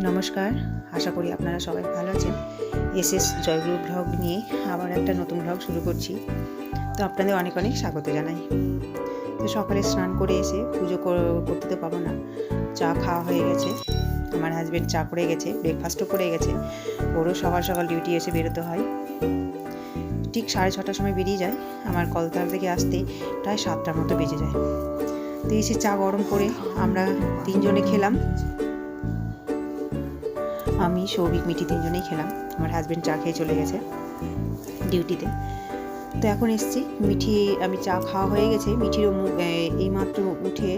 নমস্কার, আশা করি আপনারা সবাই ভালো আছেন। এসএস জয়গুরু ব্লগ নিয়ে আবার একটা নতুন ব্লগ শুরু করছি। তো আপনাদের অনেক অনেক স্বাগত জানাই। তো সকালে স্নান করে এসে পুজো করতে তো পাবো না, চা খাওয়া হয়ে গেছে। আমার হাজব্যান্ড চা করে গেছে, ব্রেকফাস্টও করে গেছে। ওরও সকাল সকাল ডিউটি এসে বেরোতে হয়। ঠিক 6:30টার সময় বেরিয়ে যায়। আমার কলতার থেকে আসতে প্রায় 7টার মতো বেজে যায়। তো এসে চা গরম করে আমরা তিনজনে খেলাম। আমি, সৌভিক, মিঠি তিনজনেই খেলাম। আমার হাজব্যান্ড চা খেয়ে চলে গেছে ডিউটিতে। তো এখন এসছি, আমি চা খাওয়া হয়ে গেছে। মিঠিরও এইমাত্র উঠে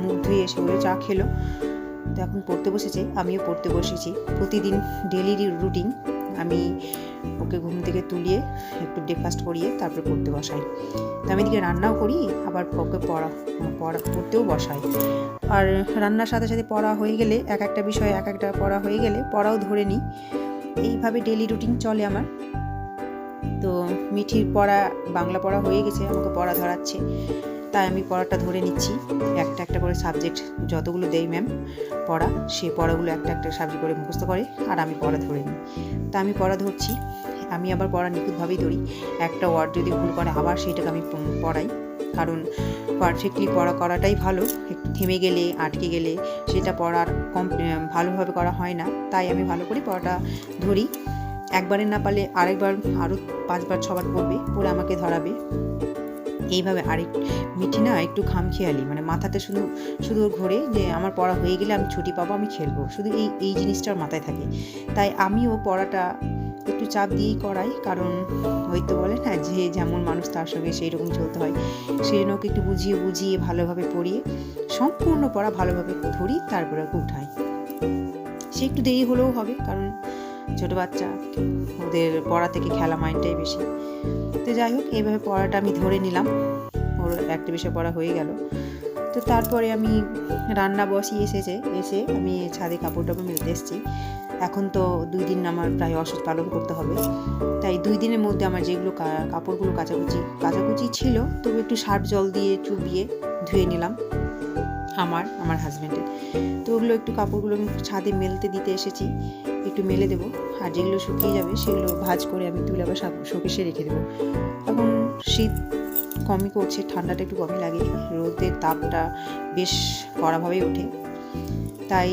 মুখ ধুয়ে এসে ওরে চা খেলো। তো এখন পড়তে বসেছে, আমিও পড়তে বসেছি। প্রতিদিন ডেলি রুটিন, আমি ওকে ঘুম থেকে তুলিয়ে একটু ব্রেকফাস্ট করিয়ে তারপর পড়তে বসাই। তো আমি এদিকে রান্নাও করি, আবার ওকে পড়তেও বসাই। আর রান্নার সাথে সাথে পড়া হয়ে গেলে এক একটা বিষয় এক একটা পড়া হয়ে গেলে পড়াও ধরে নিই। এইভাবে ডেলি রুটিন চলে আমার। তো মিঠির পড়া, বাংলা পড়া হয়ে গেছে, আমাকে পড়া ধরাচ্ছে, তাই আমি পড়াটা ধরে নিচ্ছি। একটা একটা করে সাবজেক্ট যতগুলো দেয় ম্যাম পড়া, সেই পড়াগুলো একটা একটা সাবজেক্ট করে মুখস্থ করে, আর আমি পড়া ধরে নিই। তা আমি পড়া ধরছি। আমি আবার পড়া নিখুঁতভাবেই ধরি। একটা ওয়ার্ড যদি ভুল করে আবার সেইটাকে আমি পড়াই, কারণ পারফেক্টলি পড়া করাটাই ভালো। একটু থেমে গেলে, আটকে গেলে সেটা পড়ার ভালোভাবে করা হয় না। তাই আমি ভালো করে পড়াটা ধরি। একবারে না পারলে আরেকবার, আরও 5বার 6বার পড়বে, পড়ে আমাকে ধরাবে। এইভাবে মিঠি না একটু খামখেয়ালি, মানে মাথাতে শুধু ঘোরে যে আমার পড়া হয়ে গেলে আমি ছুটি পাবো, আমি খেলবো, শুধু এই জিনিসটার মাথায় থাকে। তাই আমিও পড়াটা একটু চাপ দিয়েই করাই, কারণ ওই তো বলে না যে যেমন মানুষ তার সঙ্গে সেই রকম চলতে হয়। সেই জন্য ওকে একটু বুঝিয়ে ভালোভাবে পড়িয়ে সম্পূর্ণ পড়া ভালোভাবে ধরি, তারপরে ওকে উঠাই। সে একটু দেরি হলেও হবে, কারণ ছোট বাচ্চা, ওদের পড়া থেকে খেলা মাইন্ডটাই বেশি। তো যাই হোক, এইভাবে পড়াটা আমি ধরে নিলাম। ওর একটা বিষয় পড়া হয়ে গেল। তো তারপরে আমি রান্না এসে আমি ছাদে কাপড় টাপড় মেলতে এসেছি। এখন তো 2 দিন আমার প্রায় অসুখ পালন করতে হবে। তাই 2 দিনের মধ্যে আমার যেগুলো কাপড়গুলো কাচাকুচি ছিল, তবু একটু সার্ফ জল দিয়ে চুবিয়ে ধুয়ে নিলাম আমার হাজব্যান্ডের। তো ওগুলো একটু কাপড়গুলো আমি ছাদে মেলতে দিতে এসেছি, একটু মেলে দেবো। আর যেগুলো শুকিয়ে যাবে সেগুলো ভাঁজ করে আমি তুলে আবার শোকেসে রেখে দেবো। এখন শীত কমই করছে, ঠান্ডাটা একটু কমই লাগে, রোদের তাপটা বেশ কড়াভাবেই ওঠে। তাই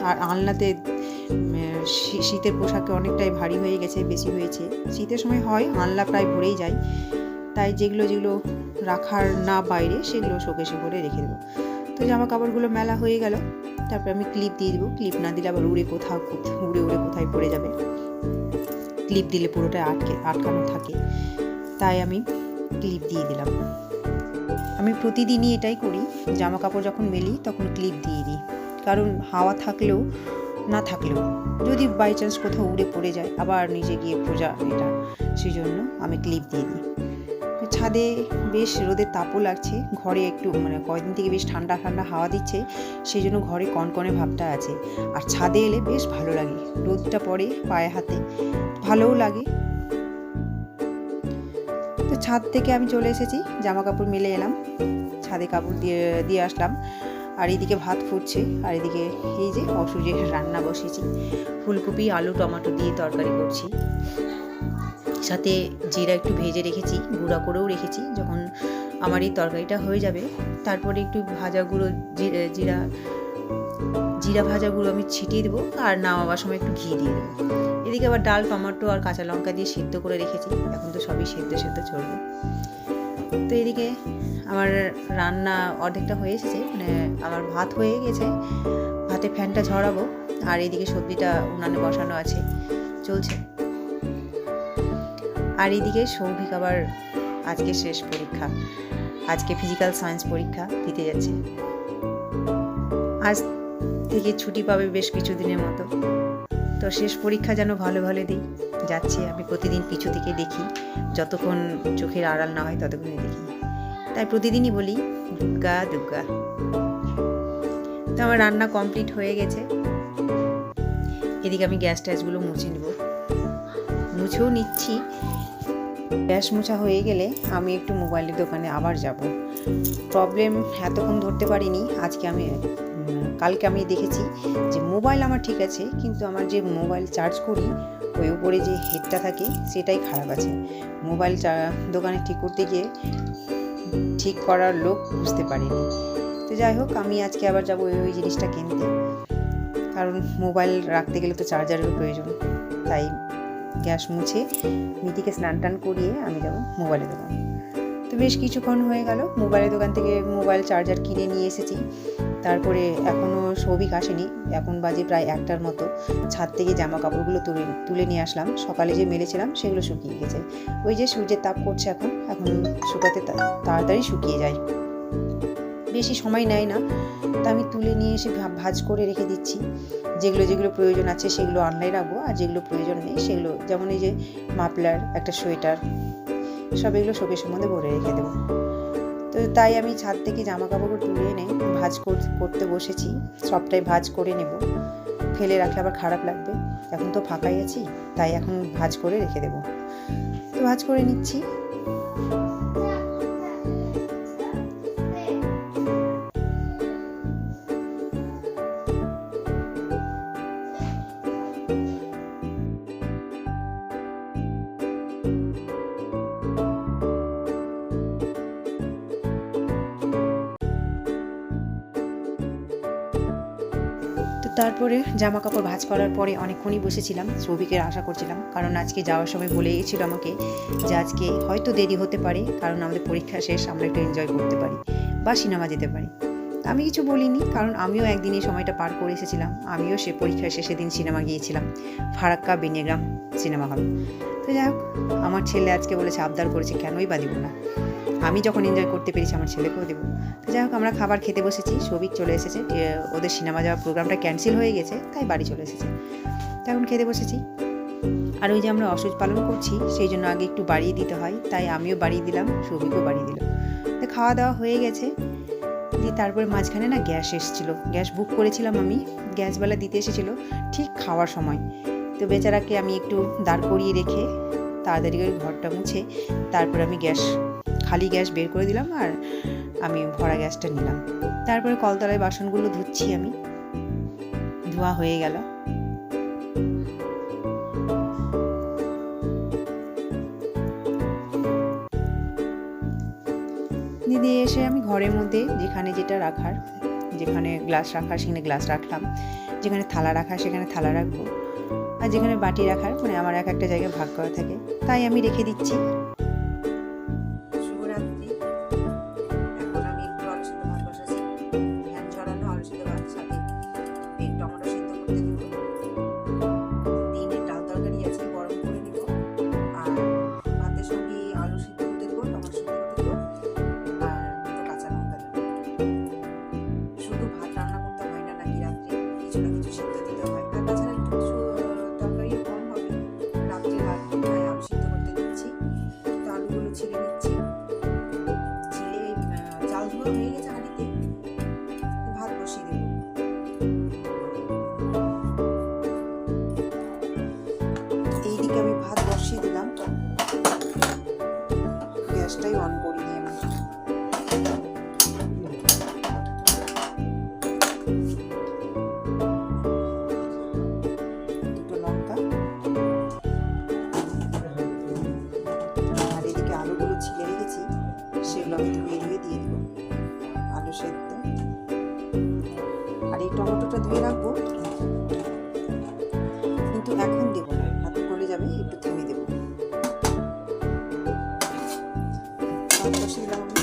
আর আলনাতে শীতের পোশাকে অনেকটাই ভারী হয়ে গেছে, বেশি হয়েছে। শীতের সময় হয় আলনা প্রায় ভরেই যায়। তাই যেগুলো রাখার না বাইরে, সেগুলো শোকেসে ভরে রেখে দেবো। তো জামা কাপড়গুলো মেলা হয়ে গেল। তারপরে আমি ক্লিপ দিয়ে দেবো। ক্লিপ না দিলে আবার উড়ে কোথায় পড়ে যাবে। ক্লিপ দিলে পুরোটা আটকানো থাকে, তাই আমি ক্লিপ দিয়ে দিলাম। আমি প্রতিদিনই এটাই করি, জামা কাপড় যখন মেলি তখন ক্লিপ দিয়ে দিই। কারণ হাওয়া থাকলেও না থাকলেও যদি বাই চান্স কোথাও উড়ে পড়ে যায়, আবার নিচে গিয়ে খোঁজা, এটা সেই জন্য আমি ক্লিপ দিয়ে দিই। ছাদে বেশ রোদের তাপও লাগছে, ঘরে একটু কয়েকদিন থেকে বেশ ঠান্ডা হাওয়া দিচ্ছে, সেই জন্য ঘরে কনকনে ভাবটা আছে। আর ছাদে এলে বেশ ভালো লাগে, রোদটা পড়ে পায়ে হাতে, ভালোও লাগে। তো ছাদ থেকে আমি চলে এসেছি, জামা কাপড় মেলে এলাম, ছাদে কাপড় দিয়ে আসলাম। আর এদিকে ভাত ফুটছে, আর এদিকে এই যে অসুরের রান্না বসেছি। ফুলকপি, আলু, টমেটো দিয়ে তরকারি করছি। সাথে জিরা একটু ভেজে রেখেছি, গুঁড়া করেও রেখেছি। যখন আমার এই তরকারিটা হয়ে যাবে, তারপরে একটু ভাজা গুঁড়ো, জিরা ভাজা গুঁড়ো আমি ছিটিয়ে দেবো, আর নামাবার সময় একটু ঘি দিয়ে দেবো। এদিকে আবার ডাল, টমেটো আর কাঁচা লঙ্কা দিয়ে সেদ্ধ করে রেখেছি। এখন তো সবই সেদ্ধ চলবে। তো এদিকে আমার রান্না অর্ধেকটা হয়ে এসেছে, আমার ভাত হয়ে গেছে। ভাতে ফ্যানটা ঝরাবো, আর এদিকে সবজিটা উনানে বসানো আছে, চলছে। আর এদিকে সৌভিক আবার আজকে শেষ পরীক্ষা, আজকে ফিজিক্যাল সায়েন্স পরীক্ষা দিতে যাচ্ছে। আজ থেকে ছুটি পাবে বেশ কিছুদিনের মতো। তো শেষ পরীক্ষা যেন ভালো দিই, যাচ্ছে। আমি প্রতিদিন পিছু থেকে দেখি, যতক্ষণ চোখের আড়াল না হয় ততক্ষণই দেখি। তাই প্রতিদিনই বলি দুর্গা দুর্গা। তো আমার রান্না কমপ্লিট হয়ে গেছে। এদিকে আমি গ্যাসগুলো মুছেও নিচ্ছি। গ্যাস মোছা হয়ে গেলে আমি একটু মোবাইলের দোকানে আবার যাব। প্রবলেম এতক্ষণ ধরতে পারিনি, আজকে আমি কালকে আমি দেখেছি যে মোবাইল আমার ঠিক আছে, কিন্তু আমার যে মোবাইল চার্জ করি ওই উপরে যে হেডটা থাকে সেটাই খারাপ আছে। মোবাইল দোকানে ঠিক করতে গিয়ে ঠিক করার লোক বুঝতে পারিনি। তো যাই হোক, আমি আজকে আবার যাবো ওই জিনিসটা কিনতে, কারণ মোবাইল রাখতে গেলে তো চার্জারেরও প্রয়োজন। তাই গ্যাস মুছে মিটিকে স্নান টান করিয়ে আমি যাব মোবাইলের দোকান। তো বেশ কিছুক্ষণ হয়ে গেল, মোবাইলের দোকান থেকে মোবাইল চার্জার কিনে নিয়ে এসেছি। তারপরে এখনও সৌভিক আসেনি, এখন বাজে প্রায় 1টার মতো। ছাদ থেকে জামা কাপড়গুলো তুলে নিয়ে আসলাম। সকালে যে মেলেছিলাম সেগুলো শুকিয়ে গেছে। ওই যে সূর্যের তাপ করছে, এখন শুকাতে তাড়াতাড়ি শুকিয়ে যায়, বেশি সময় নেয় না। তা আমি তুলে নিয়ে এসে ভাঁজ করে রেখে দিচ্ছি। যেগুলো প্রয়োজন আছে সেগুলো অনলাইন রাখবো, আর যেগুলো প্রয়োজন নেই সেগুলো, যেমন এই যে মাফলার, একটা সোয়েটার, সব এগুলো শোকেসের মধ্যে ভরে রেখে দেবো। তো তাই আমি ছাদ থেকে জামা কাপড় তুলে এনে ভাঁজ করতে বসেছি। সবটাই ভাঁজ করে নেব, ফেলে রাখলে আবার খারাপ লাগবে। এখন তো ফাঁকাই আছি, তাই এখন ভাঁজ করে রেখে দেবো। তো ভাঁজ করে নিচ্ছি। তারপরে জামা কাপড় ভাঁজ করার পরে অনেকক্ষণই বসেছিলাম, সৌভিকের আশা করছিলাম, কারণ আজকে যাওয়ার সময় বলে গিয়েছিল আমাকে যে আজকে হয়তো দেরি হতে পারে, কারণ আমাদের পরীক্ষা শেষ, আমরা একটু এনজয় করতে পারি বা সিনেমা যেতে পারি। আমি কিছু বলিনি, কারণ আমিও একদিন এই সময়টা পার করে এসেছিলাম। আমিও সে পরীক্ষার শেষের দিন সিনেমা গিয়েছিলাম, ফারাক্কা বেনিয়াগ্রাম সিনেমা হল। তো যাই হোক, আমার ছেলে আজকে বলেছে, আবদার করেছে, কেনই বা দিব না, আমি যখন এনজয় করতে পেরেছি আমার ছেলেকেও দেবো। তো যাই হোক, আমরা খাবার খেতে বসেছি। সৌভিক চলে এসেছে, ওদের সিনেমা যাওয়ার প্রোগ্রামটা ক্যান্সেল হয়ে গেছে, তাই বাড়ি চলে এসেছে। তো এখন খেতে বসেছি। আর ওই যে আমরা অসুজ পালন করছি, সেই জন্য আগে একটু বাড়িয়ে দিতে হয়, তাই আমিও বাড়িয়ে দিলাম, সৌভিকও বাড়িয়ে দিল। তো খাওয়া দাওয়া হয়ে গেছে। দিয়ে তারপরে মাঝখানে না গ্যাস এসেছিলো, গ্যাস বুক করেছিলাম আমি, গ্যাসওয়ালা দিতে এসেছিলো ঠিক খাওয়ার সময়। তো বেচারাকে আমি একটু দাঁড় করিয়ে রেখে তাড়াতাড়ি করে ঘরটা মুছে তারপর আমি খালি গ্যাস বের করে দিলাম, আর আমি ভরা গ্যাসটা নিলাম। তারপরে কলতলায় বাসনগুলো ধুচ্ছি আমি, ধোয়া হয়ে গেল। দিদি এসে আমি ঘরের মধ্যে যেখানে যেটা রাখার, যেখানে গ্লাস রাখার সেখানে গ্লাস রাখলাম, যেখানে থালা রাখার সেখানে থালা রাখবো, আর যেখানে বাটি রাখার মানে আমার একটা জায়গায় ভাগ করা থাকে, তাই আমি রেখে দিচ্ছি। এইদিকে আমি ভাত বসিয়ে দিলাম, গ্যাসটাই অন করি নি আমি। দুটো লঙ্কা, আর এদিকে আলুগুলো ছিলে রেখেছি, সেগুলো আমি ধুয়ে দিয়ে দিব, আলু সেদ্ধ। আর এই টমেটোটা ধুয়ে রাখবো, কিন্তু এখন দেবো না, হাতে গলে যাবে, একটু থেমে দেবো। বসিয়ে দিলাম।